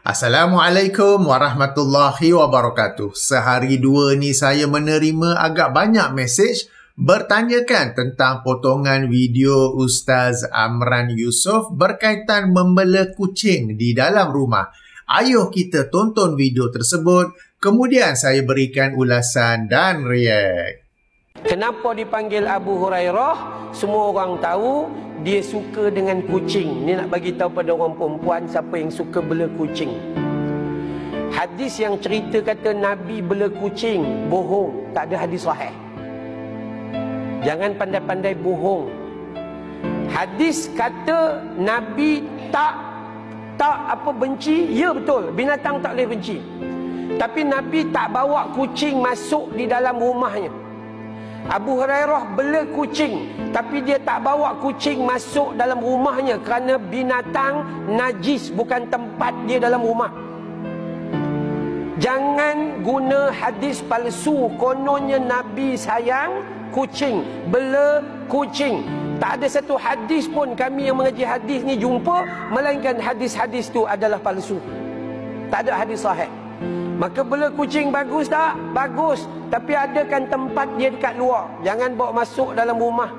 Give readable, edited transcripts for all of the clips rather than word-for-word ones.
Assalamualaikum warahmatullahi wabarakatuh. Sehari dua ni saya menerima agak banyak mesej bertanyakan tentang potongan video Ustaz Amran Yusof berkaitan membela kucing di dalam rumah. Ayuh kita tonton video tersebut, kemudian saya berikan ulasan dan react. Kenapa dipanggil Abu Hurairah? Semua orang tahu dia suka dengan kucing. Ni nak bagi tahu pada orang perempuan siapa yang suka bela kucing. Hadis yang cerita kata Nabi bela kucing bohong, tak ada hadis sahih. Jangan pandai-pandai bohong. Hadis kata Nabi tak benci, ya betul, binatang tak boleh benci. Tapi Nabi tak bawa kucing masuk di dalam rumahnya. Abu Hurairah bela kucing, tapi dia tak bawa kucing masuk dalam rumahnya kerana binatang najis, bukan tempat dia dalam rumah. Jangan guna hadis palsu kononnya Nabi sayang kucing, bela kucing. Tak ada satu hadis pun kami yang mengaji hadis ni jumpa, melainkan hadis-hadis tu adalah palsu. Tak ada hadis sahih. Maka bela kucing bagus tak? Bagus. Tapi adakan tempat dia dekat luar. Jangan bawa masuk dalam rumah.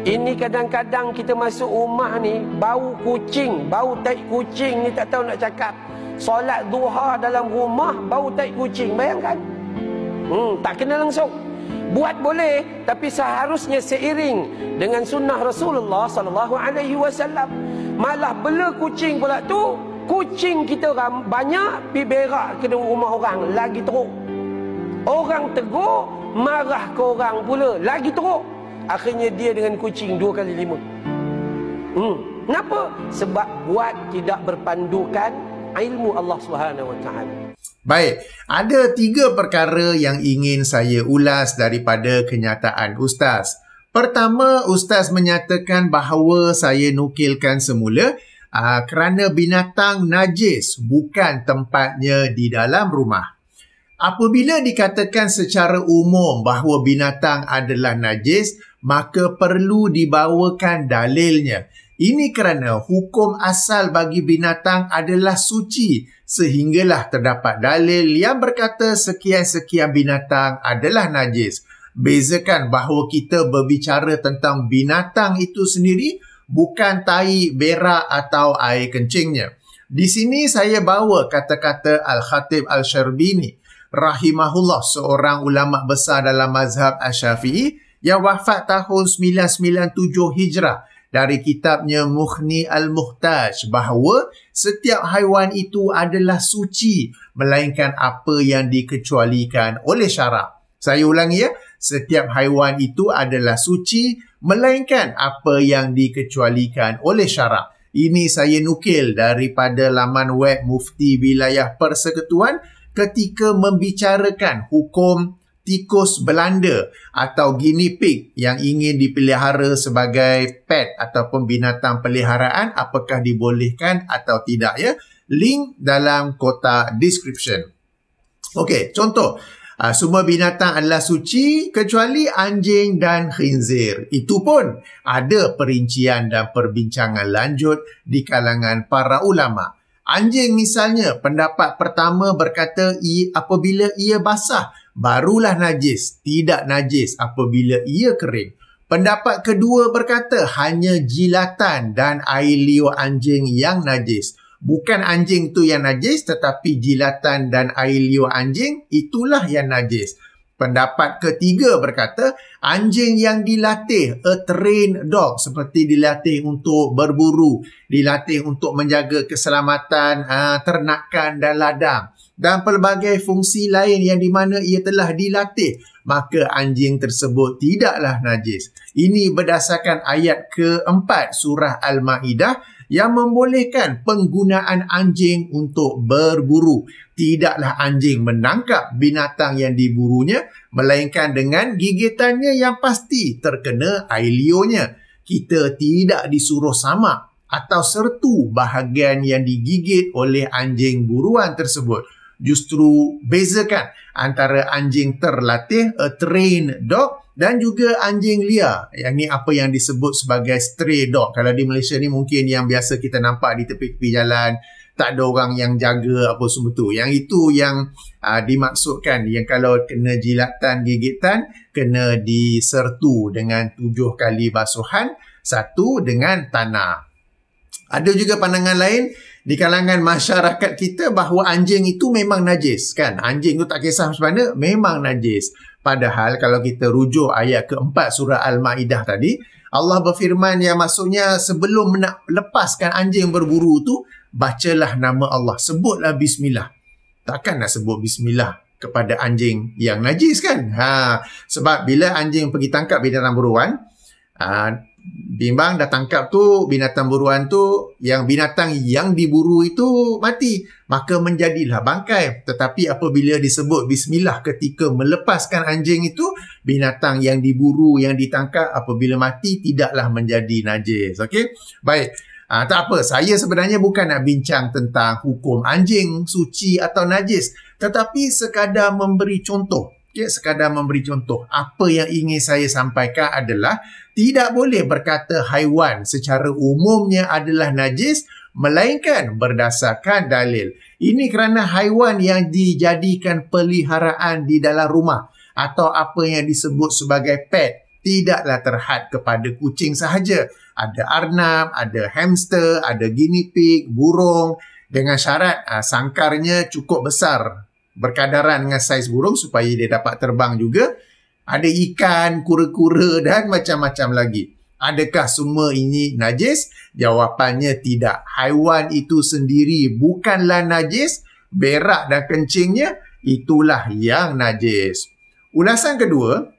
Ini kadang-kadang kita masuk rumah ni, bau kucing, bau tai kucing ni tak tahu nak cakap. Solat duha dalam rumah, bau tai kucing. Bayangkan. Tak kena langsung. Buat boleh, tapi seharusnya seiring dengan sunnah Rasulullah SAW. Malah bela kucing pula tu, kucing kita banyak pergi berak ke rumah orang, lagi teruk. Orang tegur, marah ke orang pula, lagi teruk. Akhirnya dia dengan kucing 2 kali 5. Kenapa? Sebab buat tidak berpandukan ilmu Allah SWT. Baik, ada 3 perkara yang ingin saya ulas daripada kenyataan Ustaz. Pertama, Ustaz menyatakan bahawa saya nukilkan semula kerana binatang najis bukan tempatnya di dalam rumah. Apabila dikatakan secara umum bahawa binatang adalah najis, maka perlu dibawakan dalilnya. Ini kerana hukum asal bagi binatang adalah suci, sehinggalah terdapat dalil yang berkata sekian-sekian binatang adalah najis. Bezakan bahawa kita berbicara tentang binatang itu sendiri, bukan tai, berak atau air kencingnya. Di sini saya bawa kata-kata Al-Khatib Al-Syarbini rahimahullah, seorang ulama besar dalam mazhab Asy-Syafi'i yang wafat tahun 997 Hijrah, dari kitabnya Mughni Al-Muhtaj, bahawa setiap haiwan itu adalah suci melainkan apa yang dikecualikan oleh syarak. Saya ulangi ya, setiap haiwan itu adalah suci melainkan apa yang dikecualikan oleh syarak. Ini saya nukil daripada laman web Mufti Wilayah Persekutuan ketika membicarakan hukum tikus Belanda atau guinea pig yang ingin dipelihara sebagai pet ataupun binatang peliharaan, apakah dibolehkan atau tidak ya. Link dalam kotak description. Okey, contoh. Semua binatang adalah suci kecuali anjing dan khinzir. Itu pun ada perincian dan perbincangan lanjut di kalangan para ulama. Anjing misalnya, pendapat pertama berkata apabila ia basah, barulah najis. Tidak najis apabila ia kering. Pendapat kedua berkata hanya jilatan dan air liur anjing yang najis. Bukan anjing tu yang najis, tetapi jilatan dan air liur anjing itulah yang najis. Pendapat ketiga berkata anjing yang dilatih, a trained dog, seperti dilatih untuk berburu, dilatih untuk menjaga keselamatan ternakan dan ladang, dan pelbagai fungsi lain yang di mana ia telah dilatih, maka anjing tersebut tidaklah najis. Ini berdasarkan ayat keempat surah Al-Ma'idah yang membolehkan penggunaan anjing untuk berburu. Tidaklah anjing menangkap binatang yang diburunya, melainkan dengan gigitannya yang pasti terkena air liurnya. Kita tidak disuruh samak atau sertu bahagian yang digigit oleh anjing buruan tersebut. Justru bezakan antara anjing terlatih, a trained dog, dan juga anjing liar. Yang ni apa yang disebut sebagai stray dog. Kalau di Malaysia ni mungkin yang biasa kita nampak di tepi-tepi jalan, tak ada orang yang jaga apa semua tu. Yang itu yang dimaksudkan, yang kalau kena jilatan, gigitan, kena disertu dengan 7 kali basuhan, 1 dengan tanah. Ada juga pandangan lain di kalangan masyarakat kita bahawa anjing itu memang najis, kan? Anjing itu tak kisah macam mana, memang najis. Padahal kalau kita rujuk ayat keempat surah Al-Ma'idah tadi, Allah berfirman yang maksudnya sebelum nak lepaskan anjing berburu tu, bacalah nama Allah, sebutlah bismillah. Takkan nak sebut bismillah kepada anjing yang najis, kan? Sebab bila anjing pergi tangkap binatang buruan, bimbang dah tangkap tu binatang buruan tu, yang binatang yang diburu itu mati, maka menjadilah bangkai. Tetapi apabila disebut bismillah ketika melepaskan anjing itu, binatang yang diburu, yang ditangkap, apabila mati tidaklah menjadi najis. Okey, baik. Tak apa, saya sebenarnya bukan nak bincang tentang hukum anjing suci atau najis, tetapi sekadar memberi contoh. Okay, sekadar memberi contoh. Apa yang ingin saya sampaikan adalah tidak boleh berkata haiwan secara umumnya adalah najis, melainkan berdasarkan dalil. Ini kerana haiwan yang dijadikan peliharaan di dalam rumah atau apa yang disebut sebagai pet tidaklah terhad kepada kucing sahaja. Ada arnab, ada hamster, ada guinea pig, burung, dengan syarat sangkarnya cukup besar, berkadaran dengan saiz burung supaya dia dapat terbang juga. Ada ikan, kura-kura dan macam-macam lagi. Adakah semua ini najis? Jawapannya tidak. Haiwan itu sendiri bukanlah najis. Berak dan kencingnya itulah yang najis. Ulasan kedua,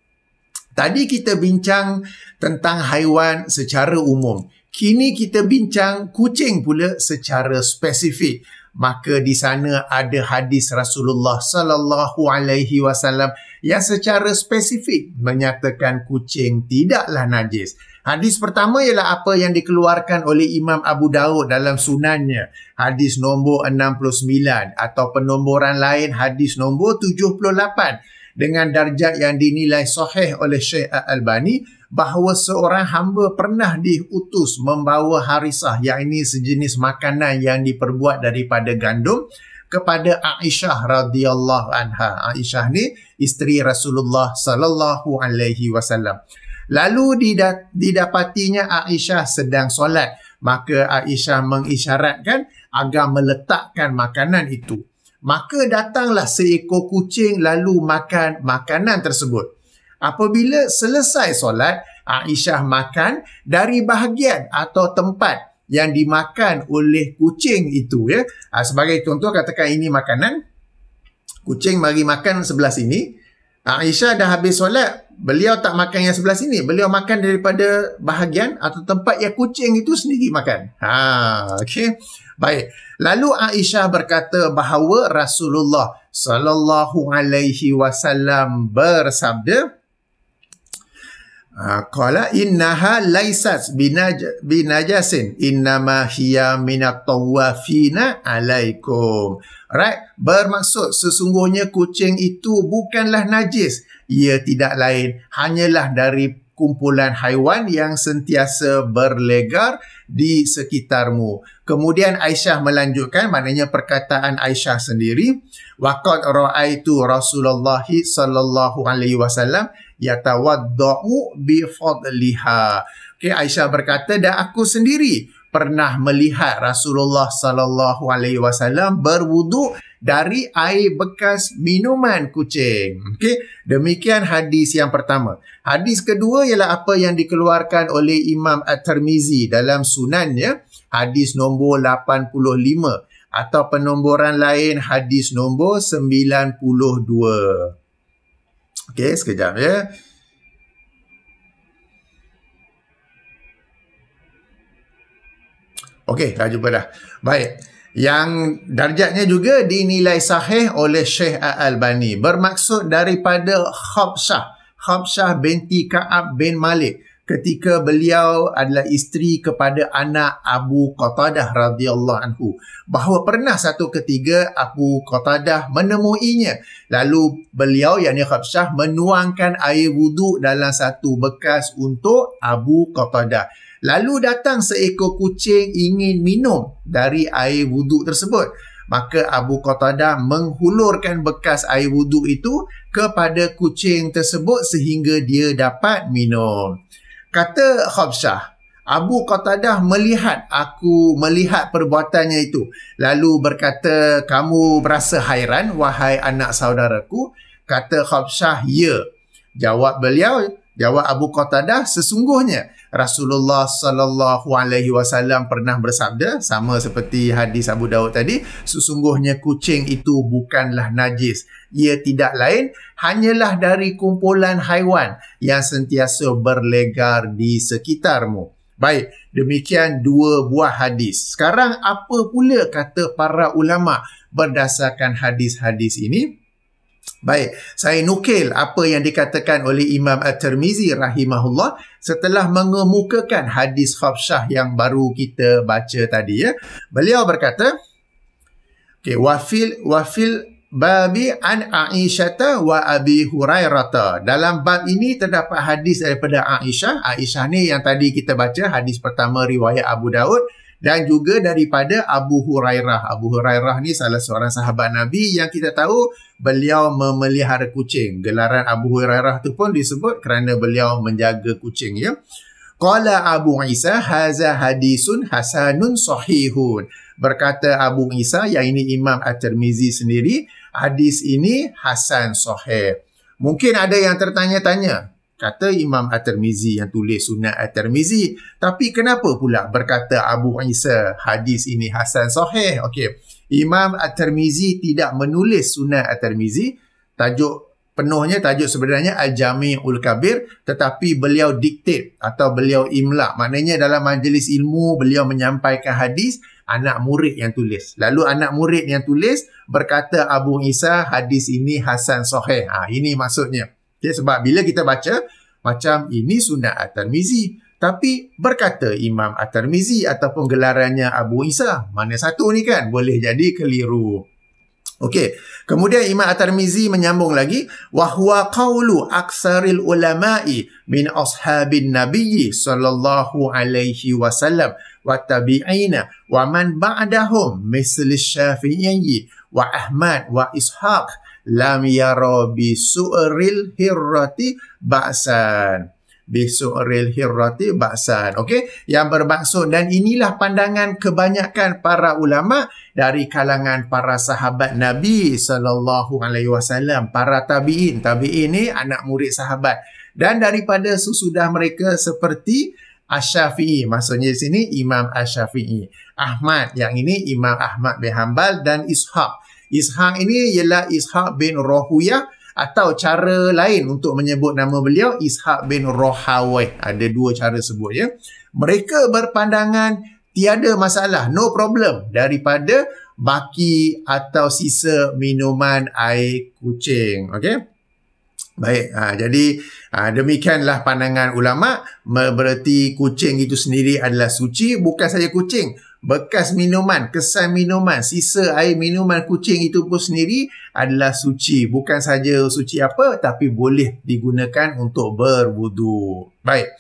tadi kita bincang tentang haiwan secara umum. Kini kita bincang kucing pula secara spesifik. Maka di sana ada hadis Rasulullah sallallahu alaihi wasallam yang secara spesifik menyatakan kucing tidaklah najis. Hadis pertama ialah apa yang dikeluarkan oleh Imam Abu Daud dalam sunannya. Hadis nombor 69 atau penomboran lain hadis nombor 78 dengan darjat yang dinilai sahih oleh Syekh Al-Albani, bahawa seorang hamba pernah diutus membawa harisah, yakni sejenis makanan yang diperbuat daripada gandum, kepada Aisyah radhiyallahu anha. Aisyah ni isteri Rasulullah sallallahu alaihi wasallam. Lalu didapatinya Aisyah sedang solat, maka Aisyah mengisyaratkan agar meletakkan makanan itu. Maka datanglah seekor kucing lalu makan makanan tersebut. Apabila selesai solat, Aisyah makan dari bahagian atau tempat yang dimakan oleh kucing itu, ya. Sebagai contoh, katakan ini makanan, kucing mari makan sebelah sini. Aisyah dah habis solat, beliau tak makan yang sebelah sini, beliau makan daripada bahagian atau tempat yang kucing itu sendiri makan. Okey. Baik. Lalu Aisyah berkata bahawa Rasulullah sallallahu alaihi wasallam bersabda, qala innaha laysat binajasin innama hiya minat tawafina alaikum. Right? Bermaksud sesungguhnya kucing itu bukanlah najis. Ia tidak lain hanyalah dari kumpulan haiwan yang sentiasa berlegar di sekitarmu. Kemudian Aisyah melanjutkan, maknanya perkataan Aisyah sendiri, waqad ra'aitu Rasulullah sallallahu alaihi wasallam yatawaddau bi fadliha. Okay, Aisyah berkata, dan aku sendiri pernah melihat Rasulullah sallallahu alaihi wasallam berwuduk dari air bekas minuman kucing. Okey, demikian hadis yang pertama. Hadis kedua ialah apa yang dikeluarkan oleh Imam At-Tirmizi dalam sunannya, hadis nombor 85 atau penomboran lain hadis nombor 92. Okey, sekejap ya. Okey, dah jumpa dah. Baik. Yang darjatnya juga dinilai sahih oleh Syekh Al-Albani. Bermaksud daripada Khabsyah binti Ka'ab bin Malik. ketika beliau adalah isteri kepada anak Abu Qatadah radhiyallahu anhu, bahawa pernah satu ketika Abu Qatadah menemuinya, lalu beliau yakni Khabsyah menuangkan air wuduk dalam satu bekas untuk Abu Qatadah. Lalu datang seekor kucing ingin minum dari air wuduk tersebut. Maka Abu Qatadah menghulurkan bekas air wuduk itu kepada kucing tersebut sehingga dia dapat minum. Kata Khabsyah, Abu Qatadah melihat perbuatannya itu. Lalu berkata, kamu berasa hairan, wahai anak saudaraku? Kata Khabsyah, ya. Jawab Abu Qatadah, sesungguhnya Rasulullah sallallahu alaihi wasallam pernah bersabda, sama seperti hadis Abu Daud tadi, sesungguhnya kucing itu bukanlah najis. Ia tidak lain hanyalah dari kumpulan haiwan yang sentiasa berlegar di sekitarmu. Baik, demikian dua buah hadis. Sekarang apa pula kata para ulama berdasarkan hadis-hadis ini? Baik, saya nukil apa yang dikatakan oleh Imam At-Tirmizi rahimahullah setelah mengemukakan hadis Khabsyah yang baru kita baca tadi ya. Beliau berkata, wafil babi an Aisyata wa Abi Hurairah. Dalam bab ini terdapat hadis daripada Aisyah. Aisyah ni yang tadi kita baca hadis pertama riwayat Abu Daud, dan juga daripada Abu Hurairah. Abu Hurairah ni salah seorang sahabat Nabi yang kita tahu beliau memelihara kucing. Gelaran Abu Hurairah tu pun disebut kerana beliau menjaga kucing ya. Qala Abu Isa haza hadisun hasanun sahihun. Berkata Abu Isa, yang ini Imam At-Tirmizi sendiri, hadis ini hasan sahih. Mungkin ada yang tertanya-tanya, kata Imam At-Tirmizi yang tulis Sunan At-Tirmizi, tapi kenapa pula berkata Abu Isa hadis ini hasan sahih? Okey, Imam At-Tirmizi tidak menulis Sunan At-Tirmizi. Tajuk sebenarnya Al-Jami'ul Kabir, tetapi beliau diktate atau beliau imla. Maknanya dalam majlis ilmu beliau menyampaikan hadis, anak murid yang tulis. Lalu anak murid yang tulis berkata Abu Isa hadis ini hasan sahih. Ini maksudnya. Okay, sebab bila kita baca macam ini Sunan At-Tirmizi, tapi berkata Imam At-Tirmizi ataupun gelarannya Abu Isa, mana satu ni kan? Boleh jadi keliru. Okey, kemudian Imam At-Tirmizi menyambung lagi, wa huwa qaulu aksaril ulama'i min ashabin nabiyyi sallallahu alaihi wasallam wa tabi'ina wa man ba'dahum misl Syafi'i wa Ahmad wa Ishaq lam yara bi su'ril hirrati ba'san. Bisu'ril hirrati ba'san. Okey, yang bermaksud, dan inilah pandangan kebanyakan para ulama dari kalangan para sahabat Nabi sallallahu alaihi wasallam, para tabi'in. Tabi'in ni anak murid sahabat, dan daripada sesudah mereka seperti Asy-Syafi'i, maksudnya di sini Imam Asy-Syafi'i, Ahmad, yang ini Imam Ahmad bin Hanbal, dan Ishaq. Ishaq ini ialah Ishaq bin Rahuyah, atau cara lain untuk menyebut nama beliau Ishaq bin Rahawayh. Ada dua cara sebut ya. Mereka berpandangan tiada masalah, no problem, daripada baki atau sisa minuman air kucing. Okey. Baik, jadi demikianlah pandangan ulama. Berarti kucing itu sendiri adalah suci. Bukan saja kucing, bekas minuman, kesan minuman, sisa air minuman kucing itu pun sendiri adalah suci. Bukan saja suci apa, tapi boleh digunakan untuk berwudu. Baik,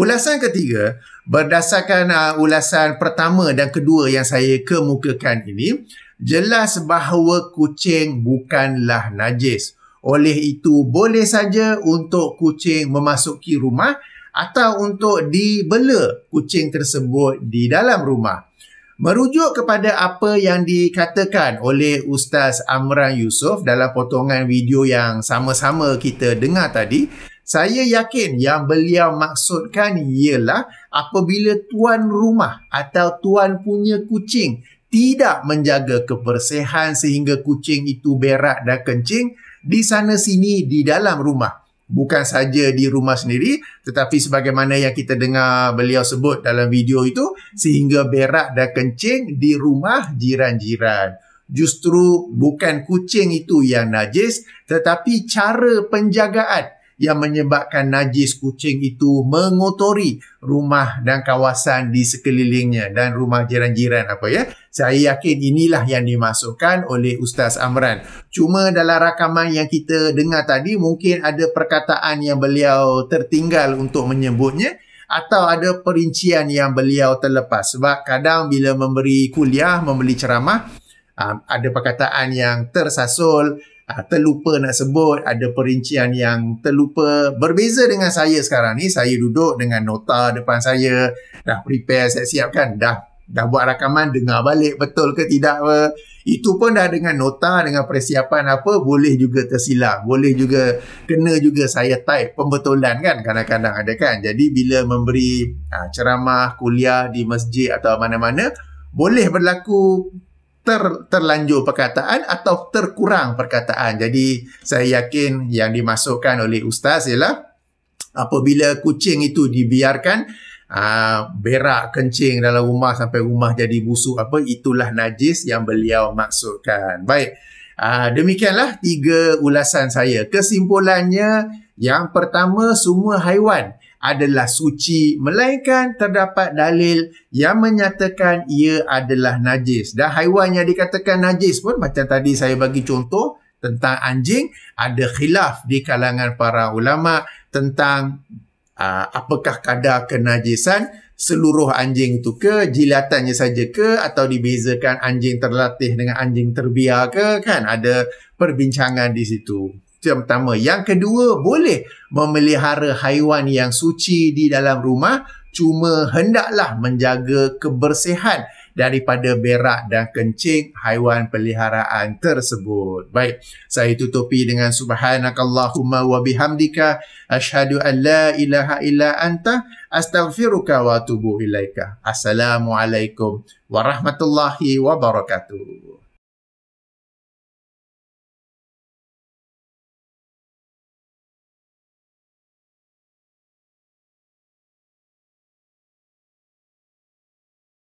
ulasan ketiga, berdasarkan ulasan pertama dan kedua yang saya kemukakan ini, jelas bahawa kucing bukanlah najis. Oleh itu, boleh saja untuk kucing memasuki rumah atau untuk dibela kucing tersebut di dalam rumah. Merujuk kepada apa yang dikatakan oleh Ustaz Amran Yusof dalam potongan video yang sama-sama kita dengar tadi, saya yakin yang beliau maksudkan ialah apabila tuan rumah atau tuan punya kucing tidak menjaga kebersihan sehingga kucing itu berak dan kencing di sana sini di dalam rumah. Bukan saja di rumah sendiri, tetapi sebagaimana yang kita dengar beliau sebut dalam video itu, sehingga berak dan kencing di rumah jiran-jiran. Justru bukan kucing itu yang najis, tetapi cara penjagaan yang menyebabkan najis kucing itu mengotori rumah dan kawasan di sekelilingnya dan rumah jiran-jiran apa ya. Saya yakin inilah yang dimasukkan oleh Ustaz Amran. Cuma dalam rakaman yang kita dengar tadi mungkin ada perkataan yang beliau tertinggal untuk menyebutnya atau ada perincian yang beliau terlepas. Sebab kadang bila memberi kuliah, memberi ceramah, ada perkataan yang tersasul, terlupa nak sebut, ada perincian yang terlupa. Berbeza dengan saya sekarang ni, saya duduk dengan nota depan saya, dah prepare, siap-siap kan, dah buat rakaman, dengar balik betul ke tidak apa. Itu pun dah dengan nota, dengan persiapan apa, boleh juga tersilap, boleh juga kena juga saya type pembetulan kan, kadang-kadang ada kan. Jadi bila memberi ceramah, kuliah di masjid atau mana-mana, boleh berlaku terlanjur perkataan atau terkurang perkataan. Jadi saya yakin yang dimasukkan oleh Ustaz ialah apabila kucing itu dibiarkan berak kencing dalam rumah sampai rumah jadi busuk apa, itulah najis yang beliau maksudkan. Baik, demikianlah 3 ulasan saya. Kesimpulannya, yang pertama, semua haiwan adalah suci melainkan terdapat dalil yang menyatakan ia adalah najis. Dan haiwan yang dikatakan najis pun macam tadi saya bagi contoh tentang anjing, ada khilaf di kalangan para ulama tentang apakah kadar kenajisan seluruh anjing itu ke, jilatannya saja ke, atau dibezakan anjing terlatih dengan anjing terbiar ke, kan ada perbincangan di situ. Itu yang pertama. Yang kedua, boleh memelihara haiwan yang suci di dalam rumah, cuma hendaklah menjaga kebersihan daripada berak dan kencing haiwan peliharaan tersebut. Baik, saya tutupi dengan subhanakallahumma wa bihamdika asyhadu an la ilaha illa anta astaghfiruka wa atubu ilaika. Assalamualaikum warahmatullahi wabarakatuh.